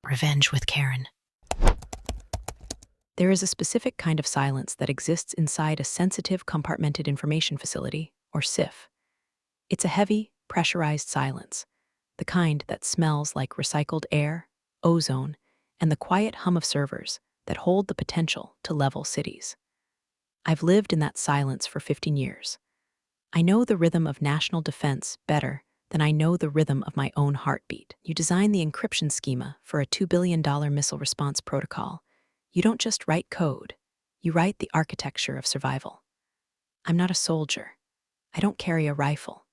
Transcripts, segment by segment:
Revenge with Karen. There is a specific kind of silence that exists inside a sensitive compartmented information facility, or SIF. It's a heavy, pressurized silence, the kind that smells like recycled air, ozone, and the quiet hum of servers that hold the potential to level cities. I've lived in that silence for 15 years. I know the rhythm of national defense better than I know the rhythm of my own heartbeat. You design the encryption schema for a $2 billion missile response protocol. You don't just write code, you write the architecture of survival. I'm not a soldier. I don't carry a rifle.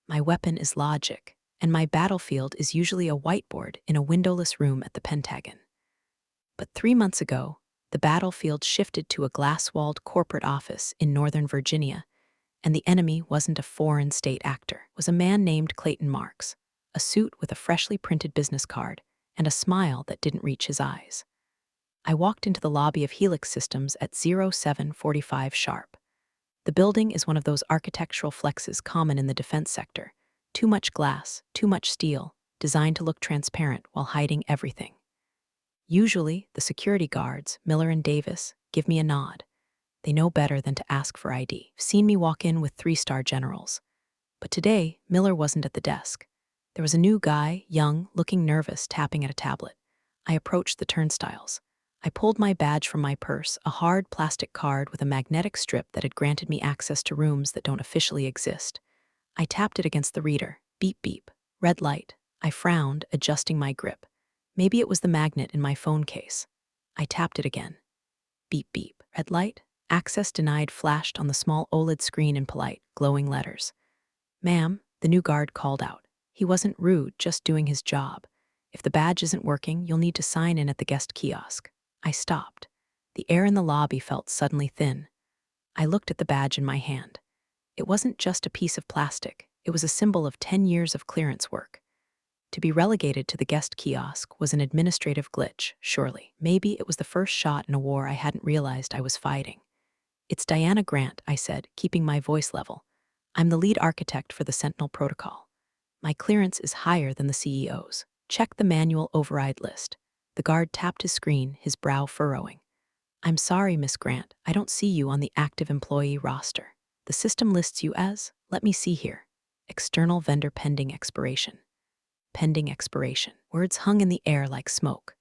My weapon is logic, and my battlefield is usually a whiteboard in a windowless room at the Pentagon. But 3 months ago, the battlefield shifted to a glass-walled corporate office in Northern Virginia, and the enemy wasn't a foreign state actor. It was a man named Clayton Marks, a suit with a freshly printed business card and a smile that didn't reach his eyes. I walked into the lobby of Helix Systems at 07:45 sharp. The building is one of those architectural flexes common in the defense sector. Too much glass, too much steel, designed to look transparent while hiding everything. Usually, the security guards, Miller and Davis, give me a nod. They know better than to ask for ID. I've seen me walk in with 3-star generals. But today, Miller wasn't at the desk. There was a new guy, young, looking nervous, tapping at a tablet. I approached the turnstiles. I pulled my badge from my purse, a hard plastic card with a magnetic strip that had granted me access to rooms that don't officially exist. I tapped it against the reader. Beep beep. Red light. I frowned, adjusting my grip. Maybe it was the magnet in my phone case. I tapped it again. Beep beep. Red light? Access denied flashed on the small OLED screen in polite, glowing letters. Ma'am, the new guard called out. He wasn't rude, just doing his job. If the badge isn't working, you'll need to sign in at the guest kiosk. I stopped. The air in the lobby felt suddenly thin. I looked at the badge in my hand. It wasn't just a piece of plastic. It was a symbol of 10 years of clearance work. To be relegated to the guest kiosk was an administrative glitch, surely. Maybe it was the first shot in a war I hadn't realized I was fighting. It's Diana Grant, I said, keeping my voice level. I'm the lead architect for the Sentinel protocol. My clearance is higher than the CEO's. Check the manual override list. The guard tapped his screen, his brow furrowing. I'm sorry, Miss Grant, I don't see you on the active employee roster. The system lists you as, let me see here, external vendor pending expiration. Pending expiration. Words hung in the air like smoke.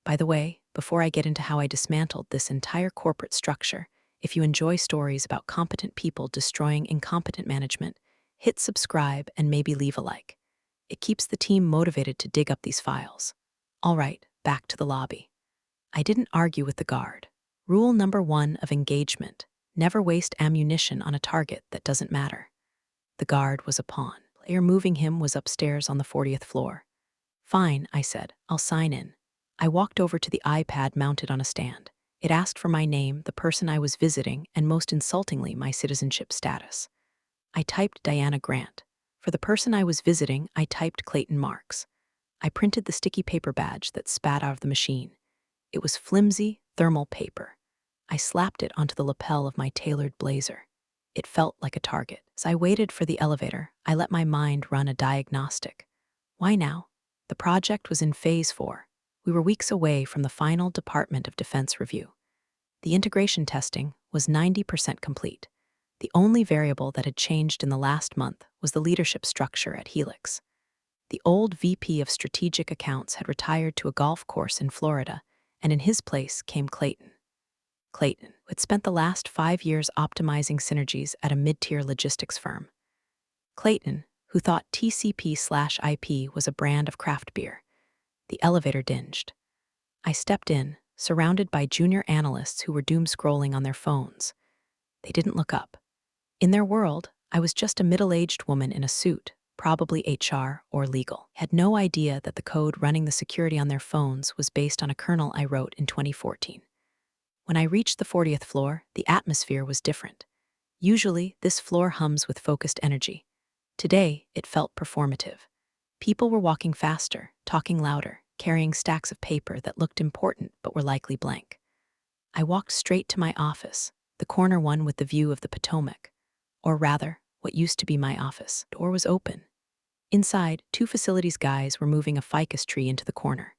By the way, before I get into how I dismantled this entire corporate structure, if you enjoy stories about competent people destroying incompetent management, hit subscribe and maybe leave a like. It keeps the team motivated to dig up these files. All right, back to the lobby. I didn't argue with the guard. Rule number 1 of engagement: never waste ammunition on a target that doesn't matter. The guard was a pawn. Player moving him was upstairs on the 40th floor. Fine, I said, I'll sign in. I walked over to the iPad mounted on a stand. It asked for my name, the person I was visiting, and most insultingly, my citizenship status. I typed Diana Grant. For the person I was visiting, I typed Clayton Marks. I printed the sticky paper badge that spat out of the machine. It was flimsy, thermal paper. I slapped it onto the lapel of my tailored blazer. It felt like a target. As I waited for the elevator, I let my mind run a diagnostic. Why now? The project was in phase 4. We were weeks away from the final Department of Defense review. The integration testing was 90% complete. The only variable that had changed in the last month was the leadership structure at Helix. The old VP of Strategic Accounts had retired to a golf course in Florida, and in his place came Clayton. Clayton, who had spent the last 5 years optimizing synergies at a mid-tier logistics firm. Clayton, who thought TCP/IP was a brand of craft beer. The elevator dinged. I stepped in, surrounded by junior analysts who were doom-scrolling on their phones. They didn't look up. In their world, I was just a middle-aged woman in a suit, probably HR or legal. Had no idea that the code running the security on their phones was based on a kernel I wrote in 2014. When I reached the 40th floor, the atmosphere was different. Usually, this floor hums with focused energy. Today, it felt performative. People were walking faster, talking louder, carrying stacks of paper that looked important but were likely blank. I walked straight to my office, the corner one with the view of the Potomac. Or rather, what used to be my office. Door was open. Inside, 2 facilities guys were moving a ficus tree into the corner.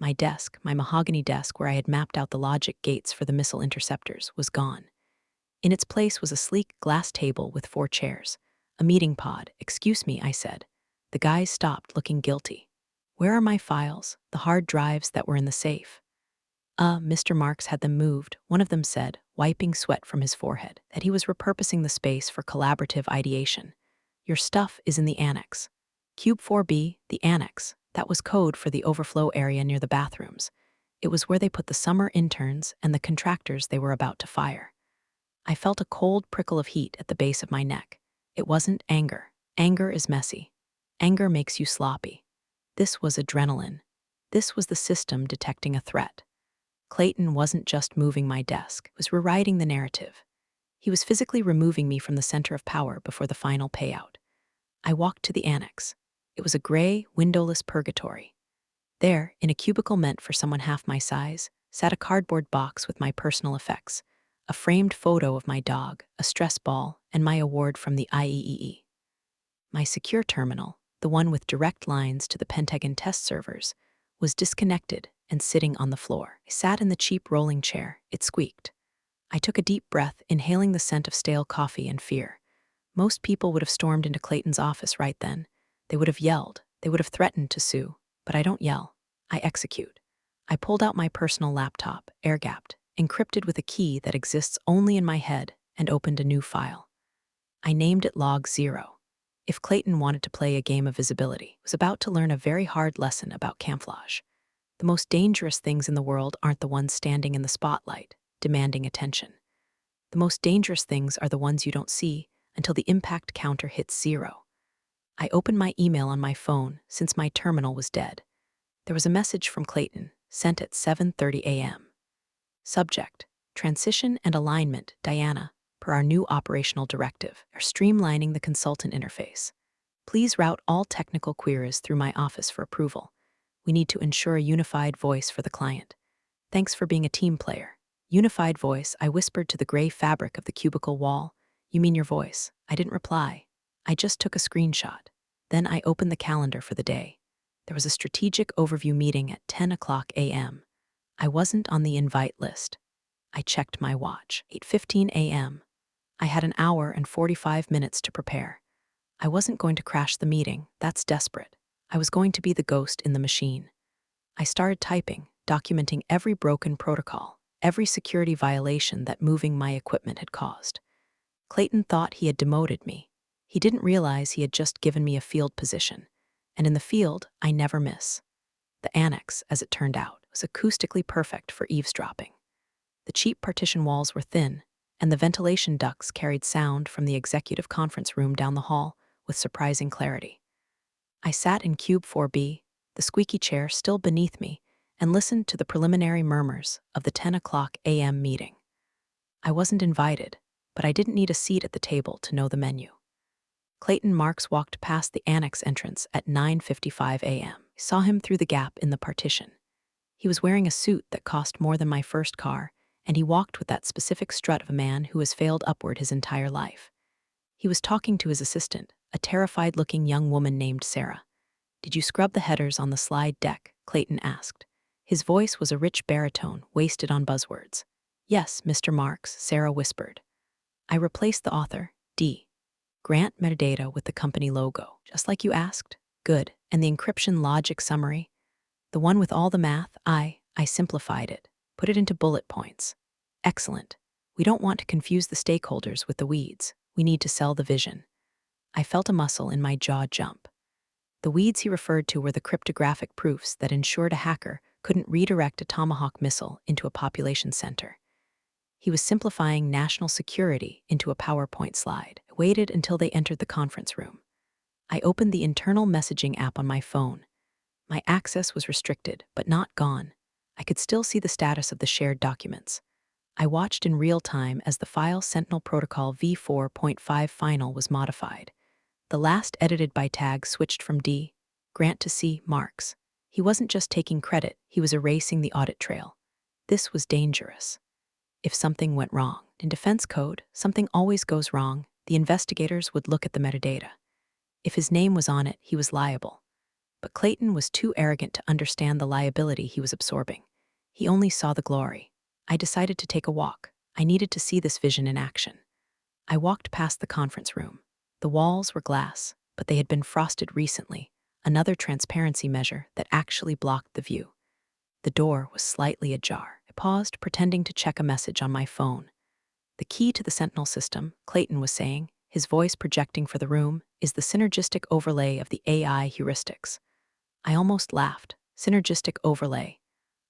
My desk, my mahogany desk where I had mapped out the logic gates for the missile interceptors, was gone. In its place was a sleek glass table with 4 chairs. A meeting pod. "Excuse me," I said. The guys stopped, looking guilty. "Where are my files? The hard drives that were in the safe?" Mr. Marks had them moved," one of them said, wiping sweat from his forehead, that he was repurposing the space for collaborative ideation. "Your stuff is in the annex." Cube 4B, the annex. That was code for the overflow area near the bathrooms. It was where they put the summer interns and the contractors they were about to fire. I felt a cold prickle of heat at the base of my neck. It wasn't anger. Anger is messy. Anger makes you sloppy. This was adrenaline. This was the system detecting a threat. Clayton wasn't just moving my desk, he was rewriting the narrative. He was physically removing me from the center of power before the final payout. I walked to the annex. It was a gray, windowless purgatory. There, in a cubicle meant for someone half my size, sat a cardboard box with my personal effects, a framed photo of my dog, a stress ball, and my award from the IEEE. My secure terminal, the one with direct lines to the Pentagon test servers, was disconnected and sitting on the floor. I sat in the cheap rolling chair. It squeaked. I took a deep breath, inhaling the scent of stale coffee and fear. Most people would have stormed into Clayton's office right then. They would have yelled. They would have threatened to sue. But I don't yell. I execute. I pulled out my personal laptop, air-gapped, encrypted with a key that exists only in my head, and opened a new file. I named it Log 0. If Clayton wanted to play a game of visibility, he was about to learn a very hard lesson about camouflage. The most dangerous things in the world aren't the ones standing in the spotlight, demanding attention. The most dangerous things are the ones you don't see until the impact counter hits 0. I opened my email on my phone since my terminal was dead. There was a message from Clayton, sent at 7:30 a.m. Subject: Transition and alignment, Diana, per our new operational directive, are streamlining the consultant interface. Please route all technical queries through my office for approval. We need to ensure a unified voice for the client. Thanks for being a team player. Unified voice, I whispered to the gray fabric of the cubicle wall. You mean your voice? I didn't reply. I just took a screenshot. Then I opened the calendar for the day. There was a strategic overview meeting at 10 o'clock a.m. I wasn't on the invite list. I checked my watch. 8:15 a.m. I had an hour and 45 minutes to prepare. I wasn't going to crash the meeting. That's desperate. I was going to be the ghost in the machine. I started typing, documenting every broken protocol, every security violation that moving my equipment had caused. Clayton thought he had demoted me. He didn't realize he had just given me a field position. And in the field, I never miss. The annex, as it turned out, was acoustically perfect for eavesdropping. The cheap partition walls were thin, and the ventilation ducts carried sound from the executive conference room down the hall with surprising clarity. I sat in Cube 4B, the squeaky chair still beneath me, and listened to the preliminary murmurs of the 10 o'clock a.m. meeting. I wasn't invited, but I didn't need a seat at the table to know the menu. Clayton Marks walked past the annex entrance at 9:55 a.m. I saw him through the gap in the partition. He was wearing a suit that cost more than my first car, and he walked with that specific strut of a man who has failed upward his entire life. He was talking to his assistant, a terrified-looking young woman named Sarah. "Did you scrub the headers on the slide deck?" Clayton asked. His voice was a rich baritone, wasted on buzzwords. "Yes, Mr. Marks," Sarah whispered. "I replaced the author, D. Grant metadata with the company logo, just like you asked." "Good. And the encryption logic summary?" "The one with all the math, I simplified it. Put it into bullet points." "Excellent. We don't want to confuse the stakeholders with the weeds. We need to sell the vision." I felt a muscle in my jaw jump. The weeds he referred to were the cryptographic proofs that ensured a hacker couldn't redirect a Tomahawk missile into a population center. He was simplifying national security into a PowerPoint slide. I waited until they entered the conference room. I opened the internal messaging app on my phone. My access was restricted, but not gone. I could still see the status of the shared documents. I watched in real time as the file Sentinel Protocol v4.5 final was modified. The last edited by tag switched from D. Grant to C. Marks. He wasn't just taking credit, he was erasing the audit trail. This was dangerous. If something went wrong, in defense code, something always goes wrong, the investigators would look at the metadata. If his name was on it, he was liable. But Clayton was too arrogant to understand the liability he was absorbing. He only saw the glory. I decided to take a walk. I needed to see this vision in action. I walked past the conference room. The walls were glass, but they had been frosted recently, another transparency measure that actually blocked the view. The door was slightly ajar. I paused, pretending to check a message on my phone. The key to the Sentinel system, Clayton was saying, his voice projecting for the room, is the synergistic overlay of the AI heuristics. I almost laughed. Synergistic overlay.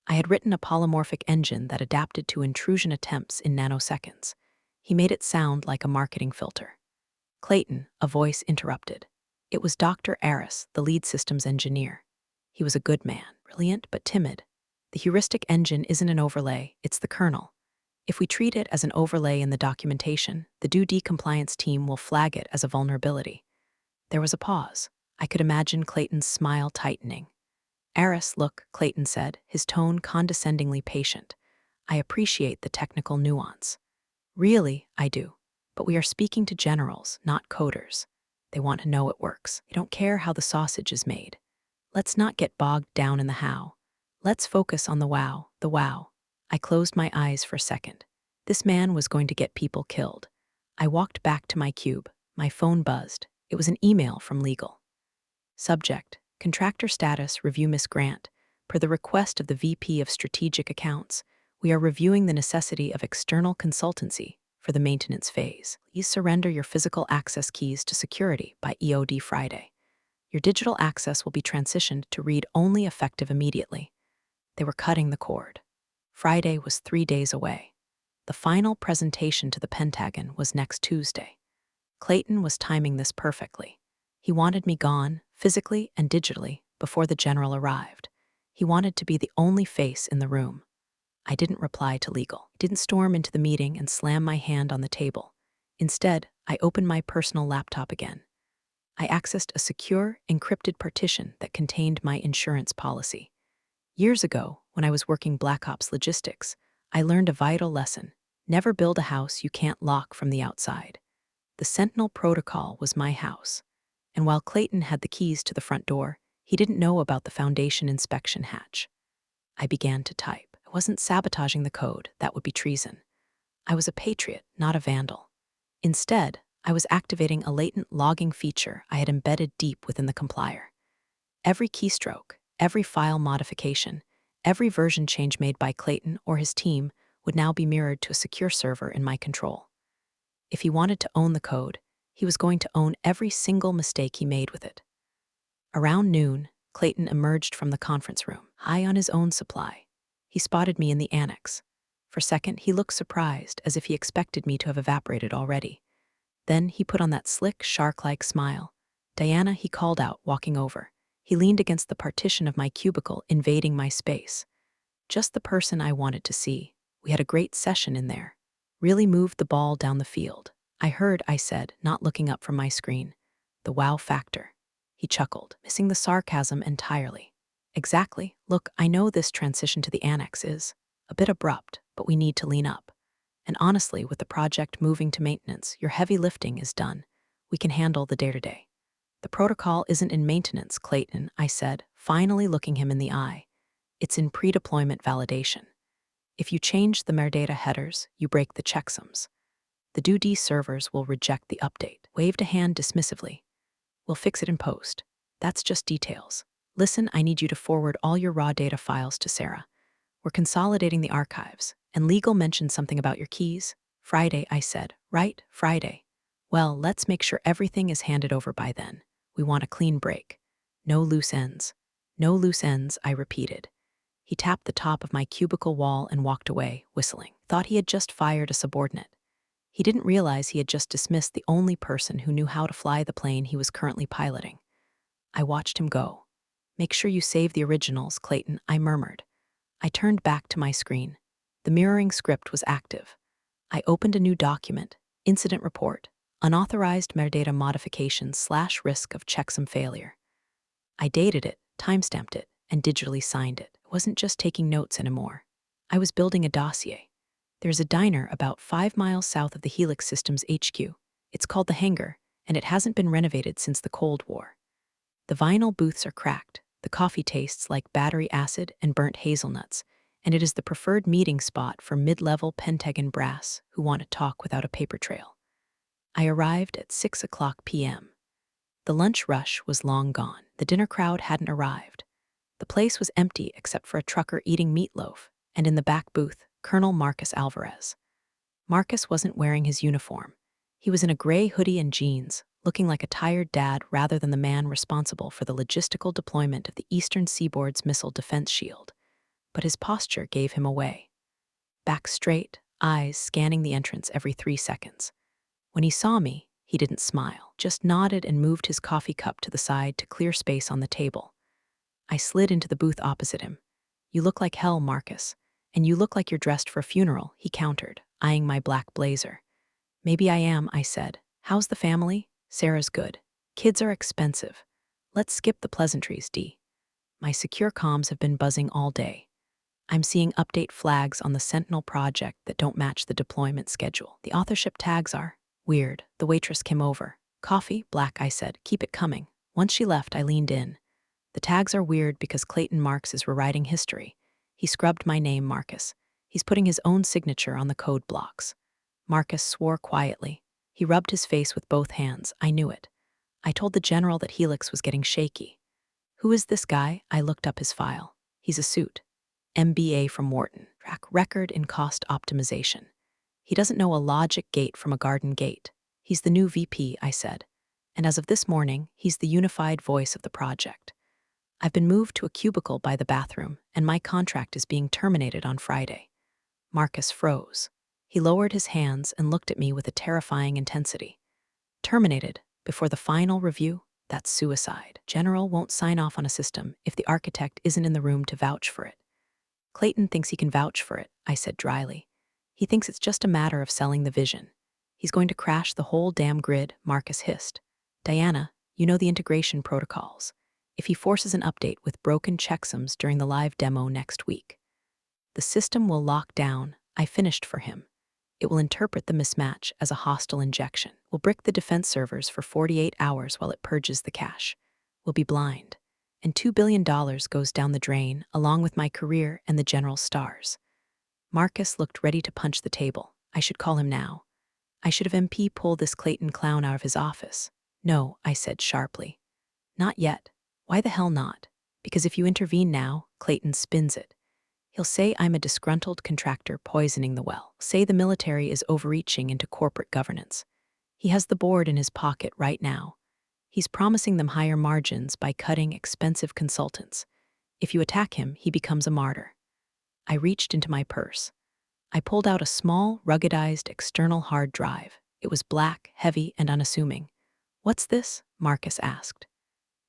I had written a polymorphic engine that adapted to intrusion attempts in nanoseconds. He made it sound like a marketing filter. Clayton, a voice interrupted. It was Dr. Aris, the lead systems engineer. He was a good man, brilliant but timid. The heuristic engine isn't an overlay, it's the kernel. If we treat it as an overlay in the documentation, the due compliance team will flag it as a vulnerability. There was a pause. I could imagine Clayton's smile tightening. Aris, look, Clayton said, his tone condescendingly patient. I appreciate the technical nuance. Really, I do. But we are speaking to generals, not coders. They want to know it works. They don't care how the sausage is made. Let's not get bogged down in the how. Let's focus on the wow, the wow. I closed my eyes for a second. This man was going to get people killed. I walked back to my cube. My phone buzzed. It was an email from legal. Subject: Contractor status review. Miss Grant. Per the request of the VP of Strategic Accounts, we are reviewing the necessity of external consultancy for the maintenance phase. Please surrender your physical access keys to security by EOD Friday. Your digital access will be transitioned to read-only effective immediately. They were cutting the cord. Friday was 3 days away. The final presentation to the Pentagon was next Tuesday. Clayton was timing this perfectly. He wanted me gone, physically and digitally, before the general arrived. He wanted to be the only face in the room. I didn't reply to legal. I didn't storm into the meeting and slam my hand on the table. Instead, I opened my personal laptop again. I accessed a secure, encrypted partition that contained my insurance policy. Years ago, when I was working Black Ops logistics, I learned a vital lesson. Never build a house you can't lock from the outside. The Sentinel protocol was my house. And while Clayton had the keys to the front door, he didn't know about the foundation inspection hatch. I began to type. I wasn't sabotaging the code, that would be treason. I was a patriot, not a vandal. Instead, I was activating a latent logging feature I had embedded deep within the compiler. Every keystroke, every file modification, every version change made by Clayton or his team would now be mirrored to a secure server in my control. If he wanted to own the code, he was going to own every single mistake he made with it. Around noon, Clayton emerged from the conference room, high on his own supply. He spotted me in the annex. For a second, he looked surprised, as if he expected me to have evaporated already. Then he put on that slick, shark-like smile. Diana, he called out, walking over. He leaned against the partition of my cubicle, invading my space. Just the person I wanted to see. We had a great session in there. Really moved the ball down the field. I heard, I said, not looking up from my screen. The wow factor. He chuckled, missing the sarcasm entirely. Exactly. Look, I know this transition to the annex is a bit abrupt, but we need to lean up. And honestly, with the project moving to maintenance, your heavy lifting is done. We can handle the day-to-day. The protocol isn't in maintenance, Clayton, I said, finally looking him in the eye. It's in pre-deployment validation. If you change the metadata headers, you break the checksums. The due servers will reject the update. Waved a hand dismissively. We'll fix it in post. That's just details. Listen, I need you to forward all your raw data files to Sarah. We're consolidating the archives, and legal mentioned something about your keys. Friday, I said. Right, Friday. Well, let's make sure everything is handed over by then. We want a clean break. No loose ends. No loose ends, I repeated. He tapped the top of my cubicle wall and walked away, whistling. Thought he had just fired a subordinate. He didn't realize he had just dismissed the only person who knew how to fly the plane he was currently piloting. I watched him go. Make sure you save the originals, Clayton, I murmured. I turned back to my screen. The mirroring script was active. I opened a new document, incident report, unauthorized metadata modifications / risk of checksum failure. I dated it, timestamped it, and digitally signed it. I wasn't just taking notes anymore. I was building a dossier. There's a diner about 5 miles south of the Helix Systems HQ. It's called The Hangar, and it hasn't been renovated since the Cold War. The vinyl booths are cracked, the coffee tastes like battery acid and burnt hazelnuts, and it is the preferred meeting spot for mid-level Pentagon brass who want to talk without a paper trail. I arrived at 6 p.m. The lunch rush was long gone. The dinner crowd hadn't arrived. The place was empty except for a trucker eating meatloaf, and in the back booth, Colonel Marcus Alvarez. Marcus wasn't wearing his uniform. He was in a gray hoodie and jeans, looking like a tired dad rather than the man responsible for the logistical deployment of the Eastern Seaboard's missile defense shield. But his posture gave him away. Back straight, eyes scanning the entrance every 3 seconds. When he saw me, he didn't smile, just nodded and moved his coffee cup to the side to clear space on the table. I slid into the booth opposite him. "You look like hell, Marcus. And you look like you're dressed for a funeral," he countered, eyeing my black blazer. "Maybe I am," I said. "How's the family?" "Sarah's good. Kids are expensive. Let's skip the pleasantries, D." My secure comms have been buzzing all day. I'm seeing update flags on the Sentinel project that don't match the deployment schedule. The authorship tags are weird. The waitress came over. "Coffee?" "Black," I said. "Keep it coming." Once she left, I leaned in. "The tags are weird because Clayton Marks is rewriting history. He scrubbed my name, Marcus. He's putting his own signature on the code blocks." Marcus swore quietly. He rubbed his face with both hands. I knew it. I told the general that Helix was getting shaky. "Who is this guy?" I looked up his file. "He's a suit. MBA from Wharton. Track record in cost optimization. He doesn't know a logic gate from a garden gate. He's the new VP," I said. "And as of this morning, he's the unified voice of the project. I've been moved to a cubicle by the bathroom, and my contract is being terminated on Friday." Marcus froze. He lowered his hands and looked at me with a terrifying intensity. "Terminated? Before the final review? That's suicide. General won't sign off on a system if the architect isn't in the room to vouch for it." "Clayton thinks he can vouch for it," I said dryly. "He thinks it's just a matter of selling the vision. He's going to crash the whole damn grid," Marcus hissed. "Diana, you know the integration protocols. If he forces an update with broken checksums during the live demo next week, the system will lock down." I finished for him. "It will interpret the mismatch as a hostile injection. We'll brick the defense servers for 48 hours while it purges the cache. We'll be blind. And $2 billion goes down the drain, along with my career and the general's stars." Marcus looked ready to punch the table. I should call him now. I should have MP pulled this Clayton clown out of his office. "No," I said sharply. "Not yet." "Why the hell not?" "Because if you intervene now, Clayton spins it. He'll say I'm a disgruntled contractor poisoning the well. Say the military is overreaching into corporate governance. He has the board in his pocket right now. He's promising them higher margins by cutting expensive consultants. If you attack him, he becomes a martyr." I reached into my purse. I pulled out a small, ruggedized external hard drive. It was black, heavy, and unassuming. "What's this?" Marcus asked.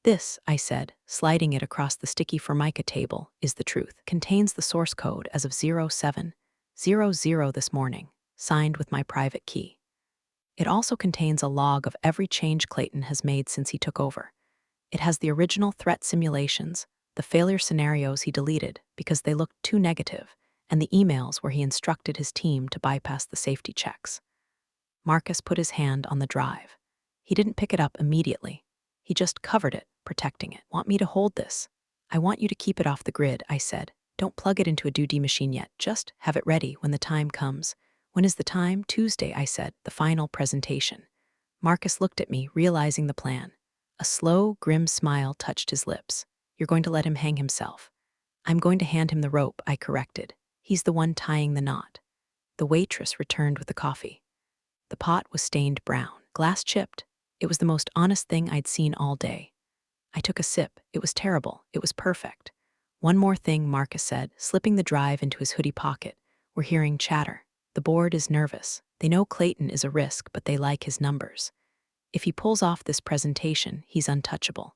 "This," I said, sliding it across the sticky Formica table, "is the truth. Contains the source code as of 0700 this morning, signed with my private key. It also contains a log of every change Clayton has made since he took over. It has the original threat simulations, the failure scenarios he deleted because they looked too negative, and the emails where he instructed his team to bypass the safety checks." Marcus put his hand on the drive. He didn't pick it up immediately. He just covered it, protecting it. "Want me to hold this?" "I want you to keep it off the grid," I said. "Don't plug it into a 2D machine yet. Just have it ready when the time comes." "When is the time?" "Tuesday," I said, "the final presentation." Marcus looked at me, realizing the plan. A slow, grim smile touched his lips. "You're going to let him hang himself." "I'm going to hand him the rope," I corrected. "He's the one tying the knot." The waitress returned with the coffee. The pot was stained brown, glass chipped. It was the most honest thing I'd seen all day. I took a sip. It was terrible. It was perfect. "One more thing," Marcus said, slipping the drive into his hoodie pocket. "We're hearing chatter. The board is nervous. They know Clayton is a risk, but they like his numbers. If he pulls off this presentation, he's untouchable.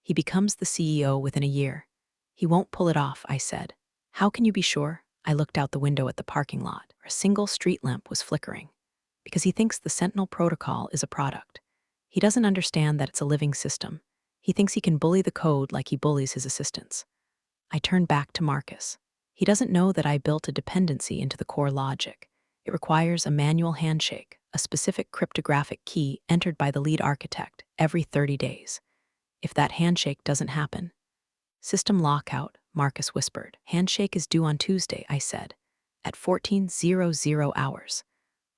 He becomes the CEO within a year." "He won't pull it off," I said. "How can you be sure?" I looked out the window at the parking lot, where a single street lamp was flickering. "Because he thinks the Sentinel protocol is a product. He doesn't understand that it's a living system. He thinks he can bully the code like he bullies his assistants." I turned back to Marcus. "He doesn't know that I built a dependency into the core logic. It requires a manual handshake, a specific cryptographic key entered by the lead architect every 30 days. if that handshake doesn't happen. System lockout, Marcus whispered. Handshake is due on Tuesday, I said, at 14:00 hours,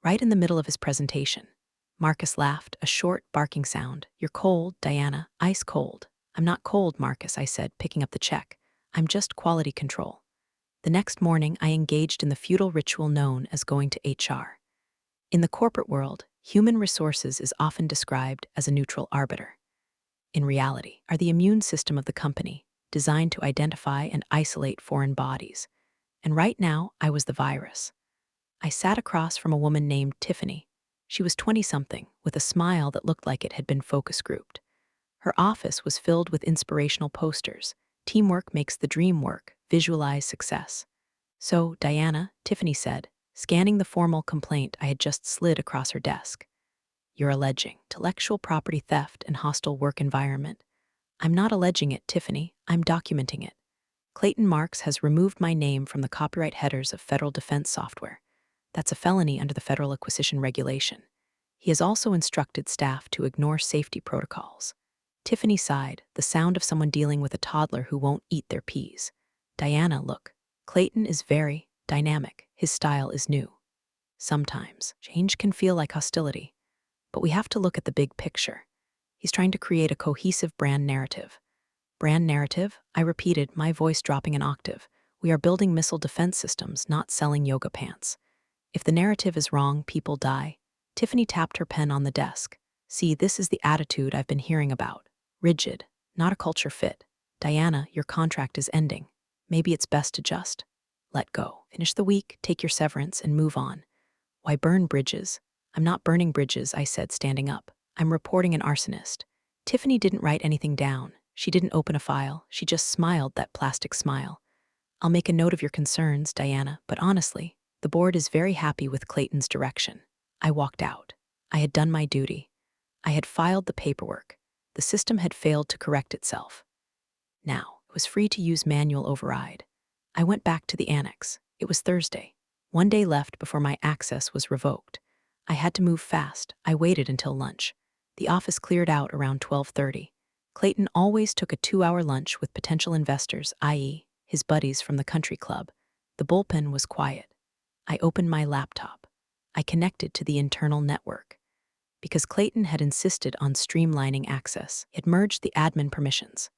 right in the middle of his presentation. Marcus laughed, a short, barking sound. You're cold, Diana, ice cold. I'm not cold, Marcus, I said, picking up the check. I'm just quality control. The next morning, I engaged in the futile ritual known as going to HR. In the corporate world, human resources is often described as a neutral arbiter. In reality, are the immune system of the company, designed to identify and isolate foreign bodies. And right now, I was the virus. I sat across from a woman named Tiffany. She was 20-something, with a smile that looked like it had been focus grouped. Her office was filled with inspirational posters. Teamwork makes the dream work, visualize success. So, Diana, Tiffany said, scanning the formal complaint I had just slid across her desk. You're alleging intellectual property theft and hostile work environment. I'm not alleging it, Tiffany. I'm documenting it. Clayton Marks has removed my name from the copyright headers of federal defense software. That's a felony under the Federal Acquisition Regulation. He has also instructed staff to ignore safety protocols. Tiffany sighed, the sound of someone dealing with a toddler who won't eat their peas. Diana, look. Clayton is very dynamic. His style is new. Sometimes, change can feel like hostility. But we have to look at the big picture. He's trying to create a cohesive brand narrative. Brand narrative? I repeated, my voice dropping an octave. We are building missile defense systems, not selling yoga pants. If the narrative is wrong, people die. Tiffany tapped her pen on the desk. See, this is the attitude I've been hearing about. Rigid, not a culture fit. Diana, your contract is ending. Maybe it's best to just let go. Finish the week, take your severance, and move on. Why burn bridges? I'm not burning bridges, I said, standing up. I'm reporting an arsonist. Tiffany didn't write anything down. She didn't open a file. She just smiled that plastic smile. I'll make a note of your concerns, Diana, but honestly, the board is very happy with Clayton's direction. I walked out. I had done my duty. I had filed the paperwork. The system had failed to correct itself. Now, it was free to use manual override. I went back to the annex. It was Thursday. 1 day left before my access was revoked. I had to move fast. I waited until lunch. The office cleared out around 12:30. Clayton always took a 2-hour lunch with potential investors, i.e., his buddies from the country club. The bullpen was quiet. I opened my laptop. I connected to the internal network. Because Clayton had insisted on streamlining access, he had merged the admin permissions.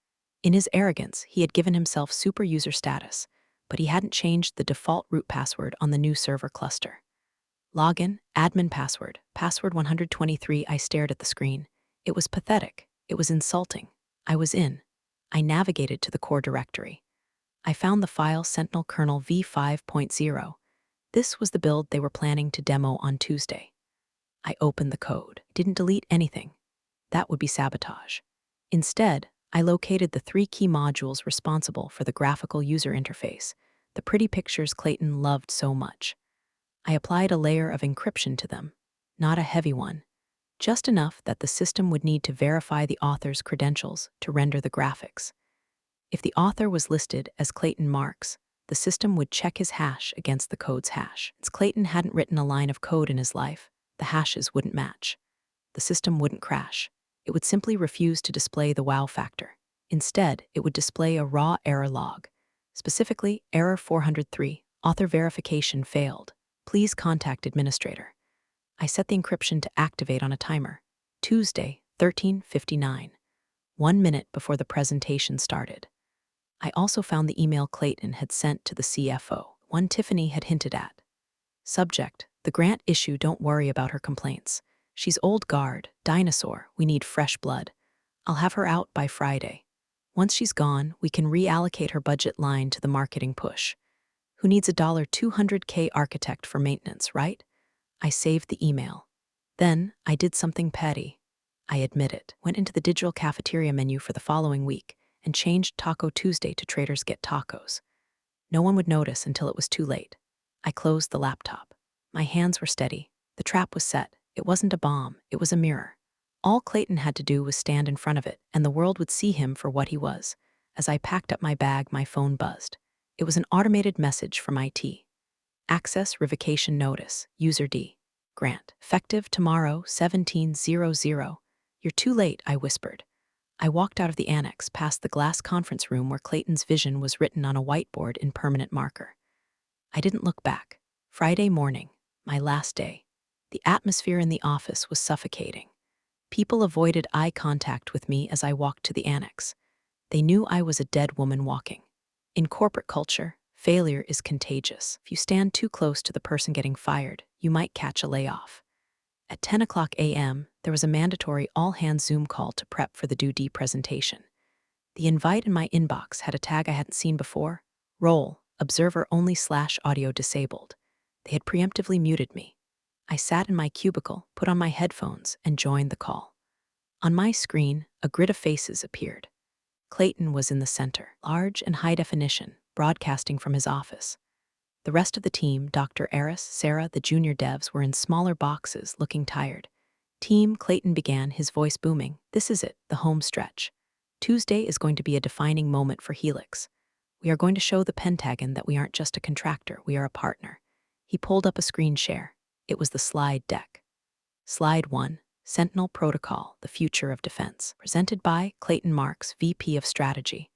In his arrogance, he had given himself super user status, but he hadn't changed the default root password on the new server cluster. Login, admin password, password 123. I stared at the screen. It was pathetic. It was insulting. I was in. I navigated to the core directory. I found the file Sentinel kernel v5.0. This was the build they were planning to demo on Tuesday. I opened the code. Didn't delete anything. That would be sabotage. Instead, I located the 3 key modules responsible for the graphical user interface, the pretty pictures Clayton loved so much. I applied a layer of encryption to them, not a heavy one, just enough that the system would need to verify the author's credentials to render the graphics. If the author was listed as Clayton Marks, the system would check his hash against the code's hash. Since Clayton hadn't written a line of code in his life, the hashes wouldn't match. The system wouldn't crash. It would simply refuse to display the wow factor. Instead, it would display a raw error log. Specifically, error 403, author verification failed. Please contact administrator. I set the encryption to activate on a timer. Tuesday, 13:59, 1 minute before the presentation started. I also found the email Clayton had sent to the CFO, one Tiffany had hinted at. Subject, the grant issue, don't worry about her complaints. She's old guard, dinosaur, we need fresh blood. I'll have her out by Friday. Once she's gone, we can reallocate her budget line to the marketing push. Who needs a $200K architect for maintenance, right? I saved the email. Then, I did something petty. I admit it, went into the digital cafeteria menu for the following week and changed Taco Tuesday to Traders Get Tacos. No one would notice until it was too late. I closed the laptop. My hands were steady. The trap was set. It wasn't a bomb, it was a mirror. All Clayton had to do was stand in front of it, and the world would see him for what he was. As I packed up my bag, my phone buzzed. It was an automated message from IT. Access revocation notice, user D. Grant. Effective tomorrow, 17:00. You're too late, I whispered. I walked out of the annex past the glass conference room where Clayton's vision was written on a whiteboard in permanent marker. I didn't look back. Friday morning, my last day. The atmosphere in the office was suffocating. People avoided eye contact with me as I walked to the annex. They knew I was a dead woman walking. In corporate culture, failure is contagious. If you stand too close to the person getting fired, you might catch a layoff. At 10 o'clock a.m., there was a mandatory all-hands Zoom call to prep for the due D presentation. The invite in my inbox had a tag I hadn't seen before: Role, observer only / audio disabled. They had preemptively muted me. I sat in my cubicle, put on my headphones, and joined the call. On my screen, a grid of faces appeared. Clayton was in the center, large and high definition, broadcasting from his office. The rest of the team, Dr. Eris, Sarah, the junior devs, were in smaller boxes, looking tired. Team, Clayton began, his voice booming. This is it, the home stretch. Tuesday is going to be a defining moment for Helix. We are going to show the Pentagon that we aren't just a contractor, we are a partner. He pulled up a screen share. It was the slide deck. Slide 1, Sentinel Protocol, the Future of Defense, presented by Clayton Marks, VP of Strategy.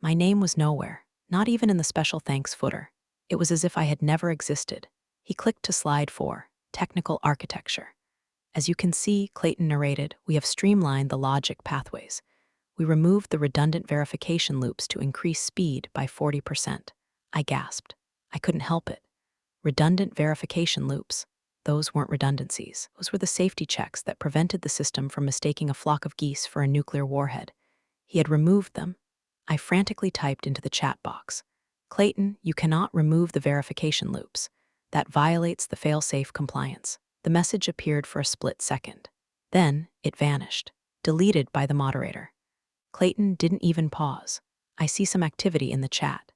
My name was nowhere, not even in the special thanks footer. It was as if I had never existed. He clicked to Slide 4, Technical Architecture. As you can see, Clayton narrated, we have streamlined the logic pathways. We removed the redundant verification loops to increase speed by 40%. I gasped. I couldn't help it. Redundant verification loops. Those weren't redundancies. Those were the safety checks that prevented the system from mistaking a flock of geese for a nuclear warhead. He had removed them. I frantically typed into the chat box, Clayton, you cannot remove the verification loops. That violates the fail-safe compliance. The message appeared for a split second. Then, it vanished, deleted by the moderator. Clayton didn't even pause. I see some activity in the chat.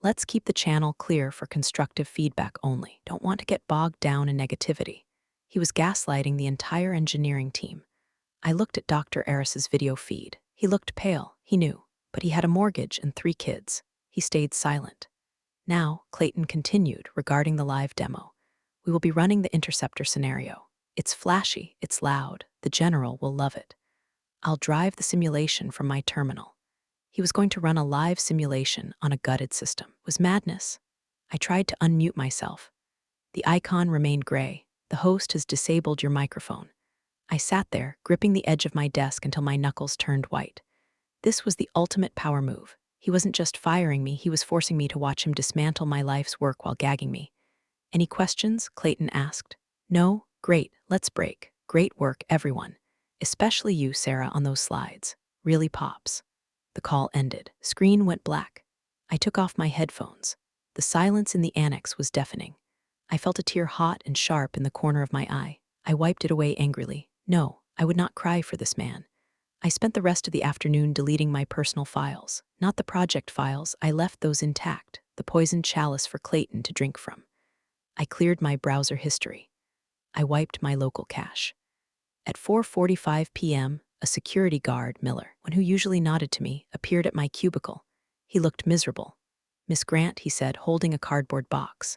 Let's keep the channel clear for constructive feedback only. Don't want to get bogged down in negativity. He was gaslighting the entire engineering team. I looked at Dr. Eris's video feed. He looked pale, he knew, but he had a mortgage and 3 kids. He stayed silent. Now, Clayton continued regarding the live demo. We will be running the interceptor scenario. It's flashy, it's loud, the general will love it. I'll drive the simulation from my terminal. He was going to run a live simulation on a gutted system. It was madness. I tried to unmute myself. The icon remained gray. The host has disabled your microphone. I sat there, gripping the edge of my desk until my knuckles turned white. This was the ultimate power move. He wasn't just firing me, he was forcing me to watch him dismantle my life's work while gagging me. Any questions? Clayton asked. No? Great, let's break. Great work, everyone. Especially you, Sarah, on those slides. Really pops. The call ended. Screen went black. I took off my headphones. The silence in the annex was deafening. I felt a tear hot and sharp in the corner of my eye. I wiped it away angrily. No, I would not cry for this man. I spent the rest of the afternoon deleting my personal files. Not the project files, I left those intact, the poisoned chalice for Clayton to drink from. I cleared my browser history. I wiped my local cache. At 4:45 p.m., a security guard, Miller, one who usually nodded to me, appeared at my cubicle. He looked miserable. Miss Grant, he said, holding a cardboard box.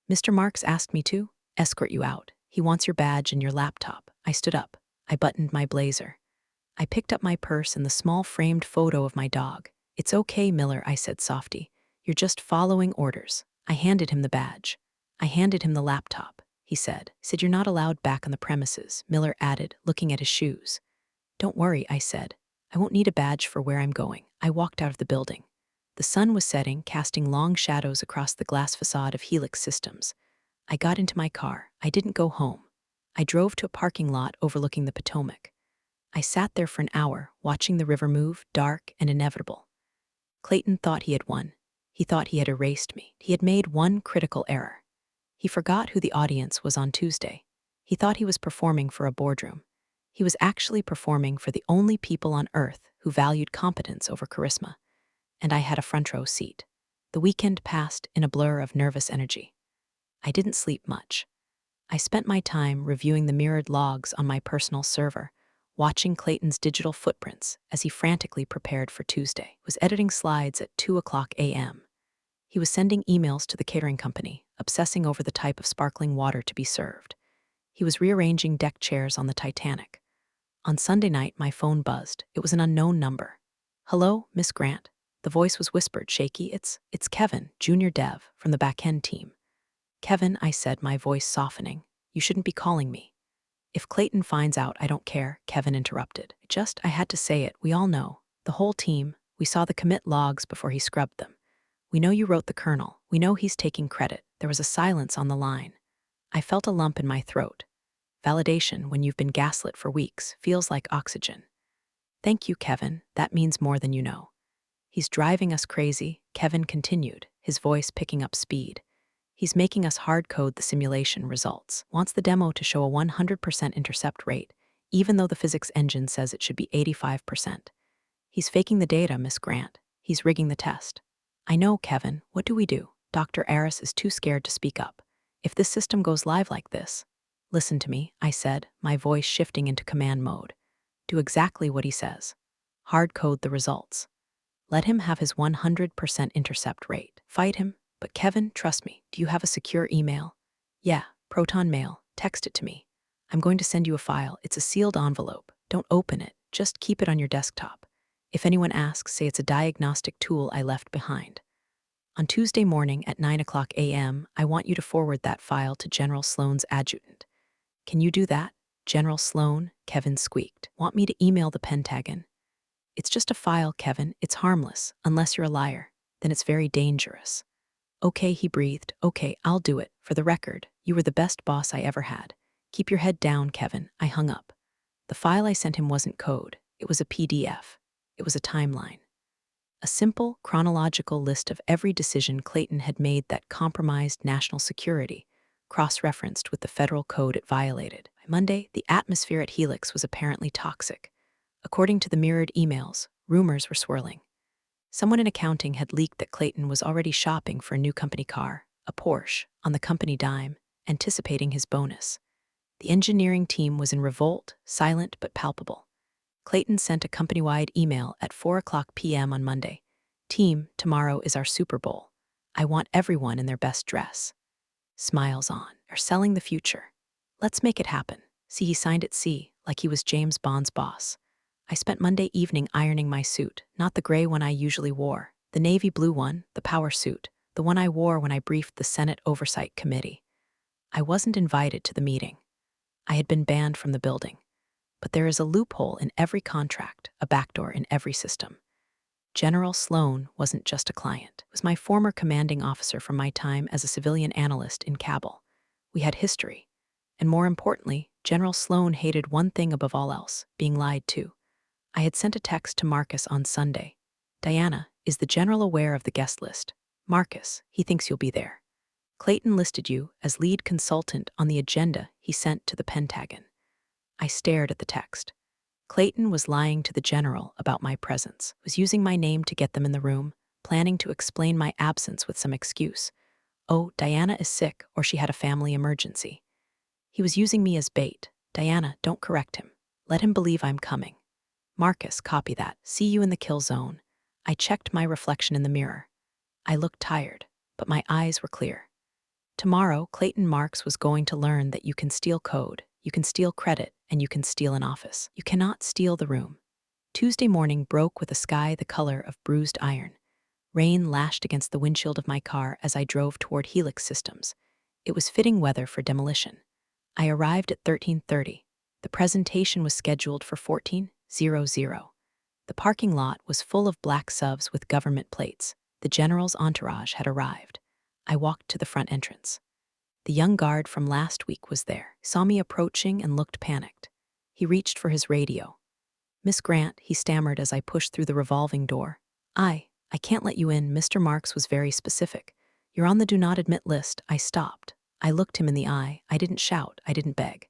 Mr. Marks asked me to escort you out. He wants your badge and your laptop. I stood up. I buttoned my blazer. I picked up my purse and the small framed photo of my dog. It's okay, Miller, I said softly. You're just following orders. I handed him the badge. I handed him the laptop. He said, you're not allowed back on the premises, Miller added, looking at his shoes. Don't worry, I said. I won't need a badge for where I'm going. I walked out of the building. The sun was setting, casting long shadows across the glass facade of Helix Systems. I got into my car. I didn't go home. I drove to a parking lot overlooking the Potomac. I sat there for an hour, watching the river move, dark and inevitable. Clayton thought he had won. He thought he had erased me. He had made one critical error. He forgot who the audience was on Tuesday. He thought he was performing for a boardroom. He was actually performing for the only people on Earth who valued competence over charisma. And I had a front row seat. The weekend passed in a blur of nervous energy. I didn't sleep much. I spent my time reviewing the mirrored logs on my personal server, watching Clayton's digital footprints as he frantically prepared for Tuesday. He was editing slides at 2 o'clock a.m. He was sending emails to the catering company, obsessing over the type of sparkling water to be served. He was rearranging deck chairs on the Titanic. On Sunday night, my phone buzzed. It was an unknown number. "Hello, Miss Grant." The voice was whispered, shaky. It's Kevin, junior dev, from the back-end team." "Kevin," I said, my voice softening. "You shouldn't be calling me." "If Clayton finds out, I don't care," Kevin interrupted. I had to say it. "We all know. The whole team. We saw the commit logs before he scrubbed them. We know you wrote the kernel. We know he's taking credit." There was a silence on the line. I felt a lump in my throat. Validation, when you've been gaslit for weeks, feels like oxygen. "Thank you, Kevin. That means more than you know." "He's driving us crazy," Kevin continued, his voice picking up speed. "He's making us hard code the simulation results. Wants the demo to show a 100% intercept rate, even though the physics engine says it should be 85%. He's faking the data, Miss Grant. He's rigging the test." "I know, Kevin. What do we do?" Dr. Aris is too scared to speak up. "If this system goes live like this..." "Listen to me," I said, my voice shifting into command mode. "Do exactly what he says. Hard code the results. Let him have his 100% intercept rate. Fight him. But Kevin, trust me. Do you have a secure email?" "Yeah, Proton Mail. Text it to me. I'm going to send you a file. It's a sealed envelope. Don't open it. Just keep it on your desktop. If anyone asks, say it's a diagnostic tool I left behind. On Tuesday morning at 9 a.m., I want you to forward that file to General Sloan's adjutant." "Can you do that?" "General Sloan," Kevin squeaked. "Want me to email the Pentagon?" "It's just a file, Kevin. It's harmless, unless you're a liar. Then it's very dangerous." "Okay," he breathed. "Okay, I'll do it. For the record, you were the best boss I ever had. Keep your head down, Kevin." I hung up. The file I sent him wasn't code. It was a PDF. It was a timeline. A simple, chronological list of every decision Clayton had made that compromised national security, cross-referenced with the federal code it violated. By Monday, the atmosphere at Helix was apparently toxic. According to the mirrored emails, rumors were swirling. Someone in accounting had leaked that Clayton was already shopping for a new company car, a Porsche, on the company dime, anticipating his bonus. The engineering team was in revolt, silent but palpable. Clayton sent a company-wide email at 4 p.m. on Monday. "Team, tomorrow is our Super Bowl. I want everyone in their best dress." Smiles on. "Are selling the future. Let's make it happen." See, he signed it C, like he was James Bond's boss. I spent Monday evening ironing my suit, not the gray one I usually wore, the navy blue one, the power suit, the one I wore when I briefed the Senate Oversight Committee. I wasn't invited to the meeting. I had been banned from the building. But there is a loophole in every contract, a backdoor in every system. General Sloan wasn't just a client. It was my former commanding officer from my time as a civilian analyst in Kabul. We had history. And more importantly, General Sloan hated one thing above all else, being lied to. I had sent a text to Marcus on Sunday. "Diana, is the general aware of the guest list?" "Marcus, he thinks you'll be there. Clayton listed you as lead consultant on the agenda he sent to the Pentagon." I stared at the text. Clayton was lying to the general about my presence, was using my name to get them in the room, planning to explain my absence with some excuse. "Oh, Diana is sick, or she had a family emergency." He was using me as bait. "Diana, don't correct him. Let him believe I'm coming." "Marcus, copy that. See you in the kill zone." I checked my reflection in the mirror. I looked tired, but my eyes were clear. Tomorrow, Clayton Marks was going to learn that you can steal code, you can steal credit, and you can steal an office. You cannot steal the room. Tuesday morning broke with a sky the color of bruised iron. Rain lashed against the windshield of my car as I drove toward Helix Systems. It was fitting weather for demolition. I arrived at 13:30. The presentation was scheduled for 14:00. The parking lot was full of black SUVs with government plates. The general's entourage had arrived. I walked to the front entrance. The young guard from last week was there, saw me approaching and looked panicked. He reached for his radio. "Miss Grant," he stammered as I pushed through the revolving door. I can't let you in. Mr. Marks was very specific. You're on the do not admit list." I stopped. I looked him in the eye. I didn't shout. I didn't beg.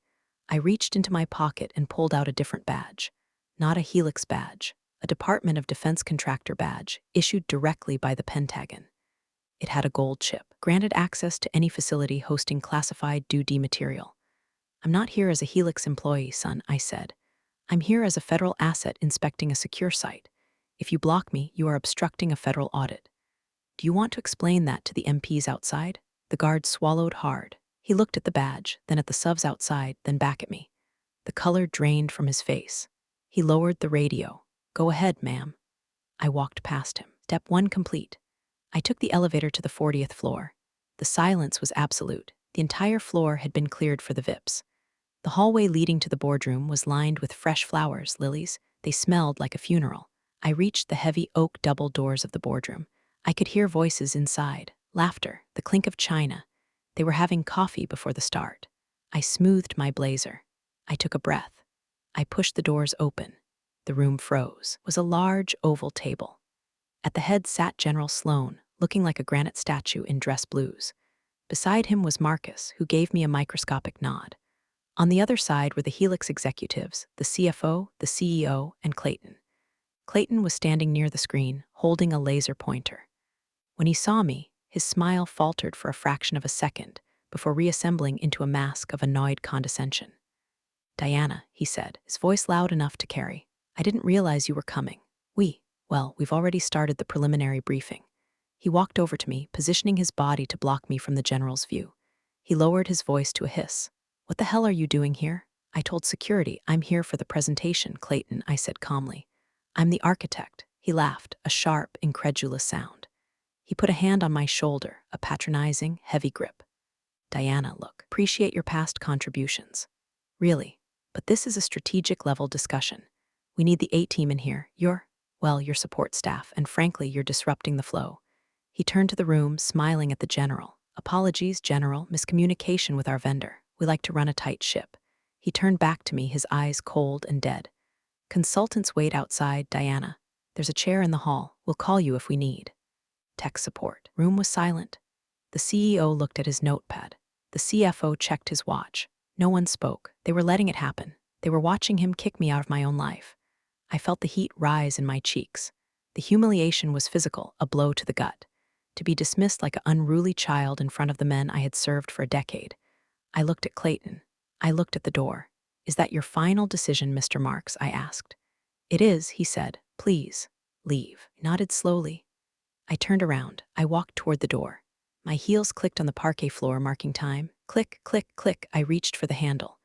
I reached into my pocket and pulled out a different badge. Not a Helix badge, a Department of Defense contractor badge, issued directly by the Pentagon. It had a gold chip, granted access to any facility hosting classified DoD material. "I'm not here as a Helix employee, son," I said. "I'm here as a federal asset inspecting a secure site. If you block me, you are obstructing a federal audit." "Do you want to explain that to the MPs outside?" The guard swallowed hard. He looked at the badge, then at the SUVs outside, then back at me. The color drained from his face. He lowered the radio. Go ahead, ma'am. I walked past him. Step 1 complete. I took the elevator to the 40th floor. The silence was absolute. The entire floor had been cleared for the VIPs. The hallway leading to the boardroom was lined with fresh flowers, lilies. They smelled like a funeral. I reached the heavy oak double doors of the boardroom. I could hear voices inside, laughter, the clink of china. They were having coffee before the start. I smoothed my blazer. I took a breath. I pushed the doors open. The room froze. It was a large oval table. At the head sat General Sloan, looking like a granite statue in dress blues. Beside him was Marcus, who gave me a microscopic nod. On the other side were the Helix executives, the CFO, the CEO, and Clayton. Clayton was standing near the screen, holding a laser pointer. When he saw me, his smile faltered for a fraction of a second before reassembling into a mask of annoyed condescension. Diana, he said, his voice loud enough to carry. I didn't realize you were coming. We've already started the preliminary briefing. He walked over to me, positioning his body to block me from the general's view. He lowered his voice to a hiss. What the hell are you doing here? I told security, I'm here for the presentation, Clayton, I said calmly. I'm the architect. He laughed, a sharp, incredulous sound. He put a hand on my shoulder, a patronizing, heavy grip. Diana, look, appreciate your past contributions. Really, but this is a strategic level discussion. We need the A-team in here. Your support staff, and frankly, you're disrupting the flow. He turned to the room, smiling at the general. Apologies, General, miscommunication with our vendor. We like to run a tight ship. He turned back to me, his eyes cold and dead. Consultants wait outside, Diana. There's a chair in the hall. We'll call you if we need. Tech support. Room was silent. The CEO looked at his notepad. The CFO checked his watch. No one spoke. They were letting it happen. They were watching him kick me out of my own life. I felt the heat rise in my cheeks. The humiliation was physical, a blow to the gut. To be dismissed like an unruly child in front of the men I had served for a decade. I looked at Clayton. I looked at the door. Is that your final decision, Mr. Marks? I asked. It is, he said. Please, leave. I nodded slowly. I turned around. I walked toward the door. My heels clicked on the parquet floor, marking time. Click, click, click. I reached for the handle.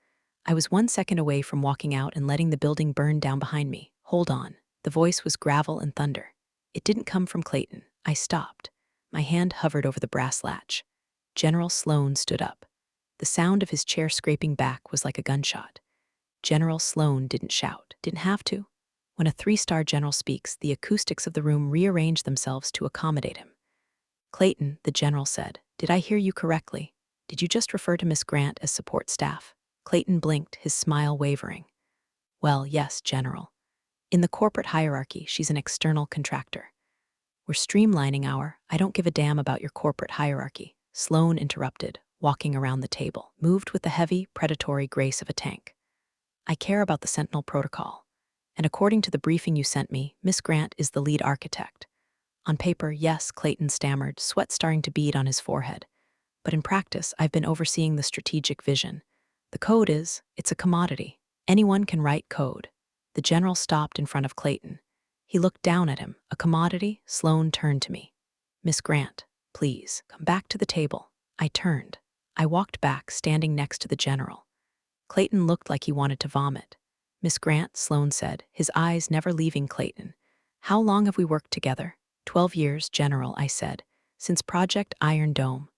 I was 1 second away from walking out and letting the building burn down behind me. Hold on. The voice was gravel and thunder. It didn't come from Clayton. I stopped. My hand hovered over the brass latch. General Sloan stood up. The sound of his chair scraping back was like a gunshot. General Sloan didn't shout. Didn't have to. When a 3-star general speaks, the acoustics of the room rearrange themselves to accommodate him. Clayton, the general said, did I hear you correctly? Did you just refer to Miss Grant as support staff? Clayton blinked, his smile wavering. Well, yes, General. In the corporate hierarchy, she's an external contractor. We're streamlining I don't give a damn about your corporate hierarchy, Sloan interrupted, walking around the table, moved with the heavy, predatory grace of a tank. I care about the Sentinel protocol. And according to the briefing you sent me, Miss Grant is the lead architect. On paper, yes, Clayton stammered, sweat starting to bead on his forehead. But in practice, I've been overseeing the strategic vision. The code it's a commodity. Anyone can write code. The general stopped in front of Clayton. He looked down at him. A commodity? Sloan turned to me. Miss Grant, please, come back to the table. I turned. I walked back, standing next to the general. Clayton looked like he wanted to vomit. Miss Grant, Sloan said, his eyes never leaving Clayton. How long have we worked together? 12 years, General, I said, since Project Iron Dome.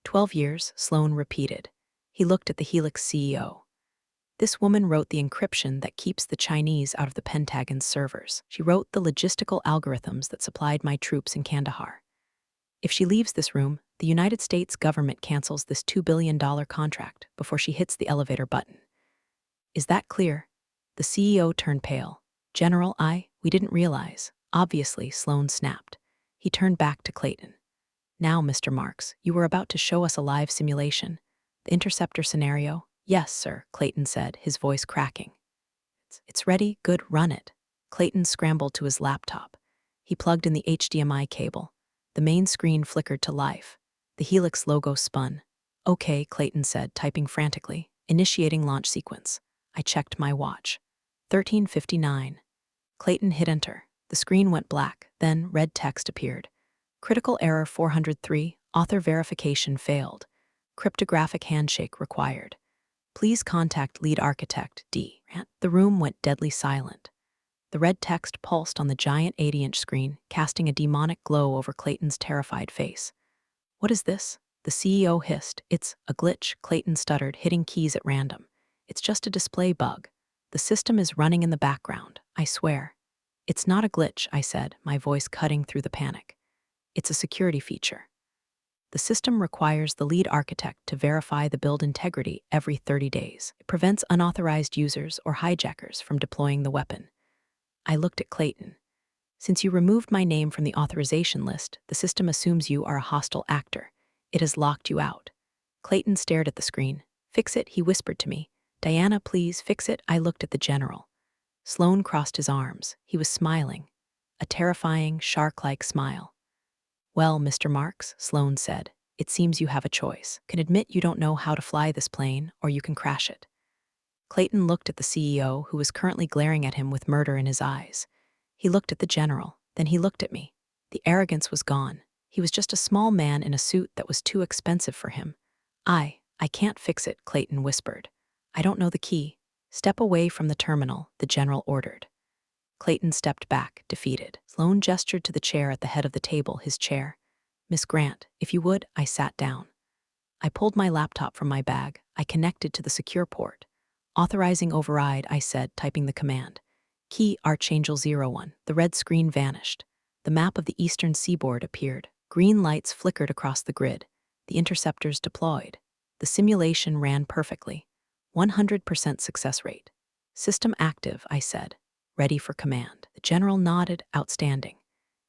12 years, Sloan repeated. He looked at the Helix CEO. This woman wrote the encryption that keeps the Chinese out of the Pentagon's servers. She wrote the logistical algorithms that supplied my troops in Kandahar. If she leaves this room, the United States government cancels this $2 billion contract before she hits the elevator button. Is that clear? The CEO turned pale. General, we didn't realize. Obviously, Sloan snapped. He turned back to Clayton. Now, Mr. Marks, you were about to show us a live simulation. The interceptor scenario? Yes, sir, Clayton said, his voice cracking. It's ready, good, run it. Clayton scrambled to his laptop. He plugged in the HDMI cable. The main screen flickered to life. The Helix logo spun. Okay, Clayton said, typing frantically. Initiating launch sequence. I checked my watch. 13:59. Clayton hit enter. The screen went black, then red text appeared. Critical error 403, author verification failed. Cryptographic handshake required. Please contact lead architect D. The room went deadly silent. The red text pulsed on the giant 80-inch screen, casting a demonic glow over Clayton's terrified face. "What is this?" The CEO hissed. "It's a glitch," Clayton stuttered, hitting keys at random. "It's just a display bug. The system is running in the background, I swear." "It's not a glitch," I said, my voice cutting through the panic. "It's a security feature. The system requires the lead architect to verify the build integrity every 30 days. It prevents unauthorized users or hijackers from deploying the weapon." I looked at Clayton. "Since you removed my name from the authorization list, the system assumes you are a hostile actor. It has locked you out." Clayton stared at the screen. "Fix it," he whispered to me. "Diana, please, fix it." I looked at the general. Sloan crossed his arms. He was smiling. A terrifying, shark-like smile. "Well, Mr. Marks," Sloan said, "it seems you have a choice. You can admit you don't know how to fly this plane, or you can crash it." Clayton looked at the CEO, who was currently glaring at him with murder in his eyes. He looked at the general, then he looked at me. The arrogance was gone. He was just a small man in a suit that was too expensive for him. I can't fix it," Clayton whispered. "I don't know the key." "Step away from the terminal," the general ordered. Clayton stepped back, defeated. Sloan gestured to the chair at the head of the table, his chair. "Miss Grant, if you would." I sat down. I pulled my laptop from my bag. I connected to the secure port. "Authorizing override," I said, typing the command. "Key Archangel 01. The red screen vanished. The map of the eastern seaboard appeared. Green lights flickered across the grid. The interceptors deployed. The simulation ran perfectly. 100% success rate. "System active," I said. "Ready for command." The general nodded. "Outstanding."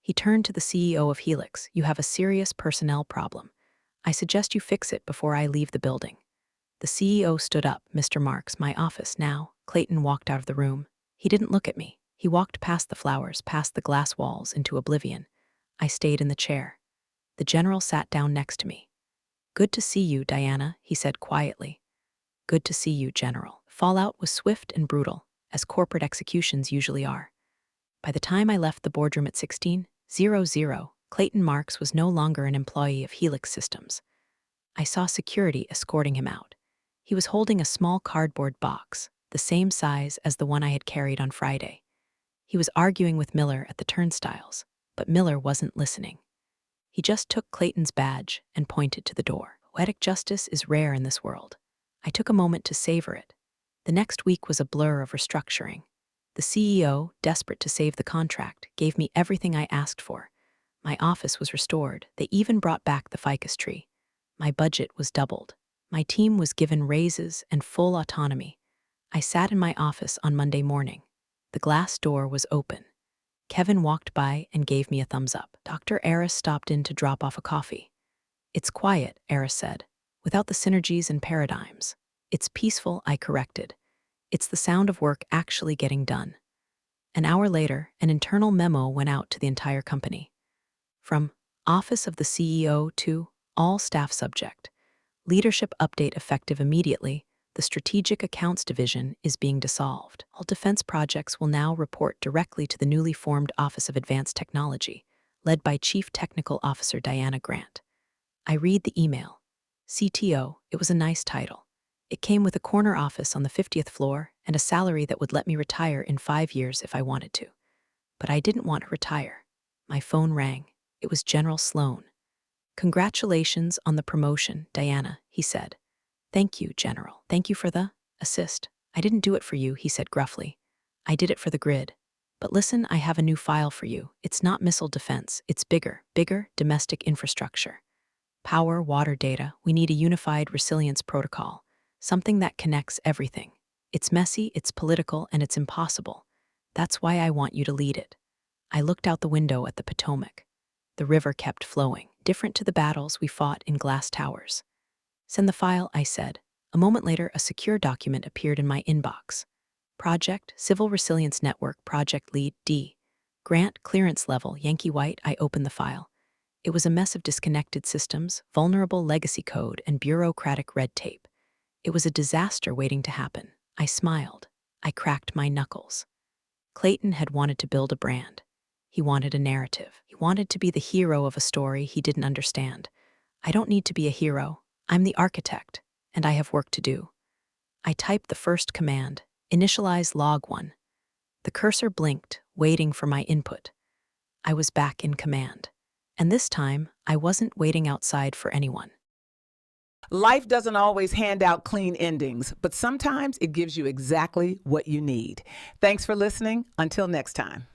He turned to the CEO of Helix. "You have a serious personnel problem. I suggest you fix it before I leave the building." The CEO stood up. "Mr. Marks, my office now." Clayton walked out of the room. He didn't look at me. He walked past the flowers, past the glass walls, into oblivion. I stayed in the chair. The general sat down next to me. "Good to see you, Diana," he said quietly. "Good to see you, General." Fallout was swift and brutal, as corporate executions usually are. By the time I left the boardroom at 16:00, Clayton Marks was no longer an employee of Helix Systems. I saw security escorting him out. He was holding a small cardboard box, the same size as the one I had carried on Friday. He was arguing with Miller at the turnstiles, but Miller wasn't listening. He just took Clayton's badge and pointed to the door. Poetic justice is rare in this world. I took a moment to savor it. The next week was a blur of restructuring. The CEO, desperate to save the contract, gave me everything I asked for. My office was restored. They even brought back the ficus tree. My budget was doubled. My team was given raises and full autonomy. I sat in my office on Monday morning. The glass door was open. Kevin walked by and gave me a thumbs up. Dr. Eris stopped in to drop off a coffee. "It's quiet," Eris said, "without the synergies and paradigms. It's peaceful," I corrected. "It's the sound of work actually getting done." An hour later, an internal memo went out to the entire company. From Office of the CEO to all staff subject. Leadership update effective immediately. The Strategic Accounts Division is being dissolved. All defense projects will now report directly to the newly formed Office of Advanced Technology, led by Chief Technical Officer Diana Grant. I read the email. CTO, it was a nice title. It came with a corner office on the 50th floor and a salary that would let me retire in 5 years if I wanted to. But I didn't want to retire. My phone rang. It was General Sloan. "Congratulations on the promotion, Diana," he said. "Thank you, General. Thank you for the assist." "I didn't do it for you," he said gruffly. "I did it for the grid. But listen, I have a new file for you. It's not missile defense. It's bigger domestic infrastructure. Power, water data. We need a unified resilience protocol, something that connects everything. It's messy, it's political, and it's impossible. That's why I want you to lead it." I looked out the window at the Potomac. The river kept flowing, different to the battles we fought in glass towers. "Send the file," I said. A moment later, a secure document appeared in my inbox. Project, Civil Resilience Network, Project Lead, D. Grant, clearance level, Yankee White. I opened the file. It was a mess of disconnected systems, vulnerable legacy code, and bureaucratic red tape. It was a disaster waiting to happen. I smiled. I cracked my knuckles. Clayton had wanted to build a brand. He wanted a narrative. He wanted to be the hero of a story he didn't understand. I don't need to be a hero. I'm the architect, and I have work to do. I typed the first command, initialize log 1. The cursor blinked, waiting for my input. I was back in command. And this time, I wasn't waiting outside for anyone. Life doesn't always hand out clean endings, but sometimes it gives you exactly what you need. Thanks for listening. Until next time.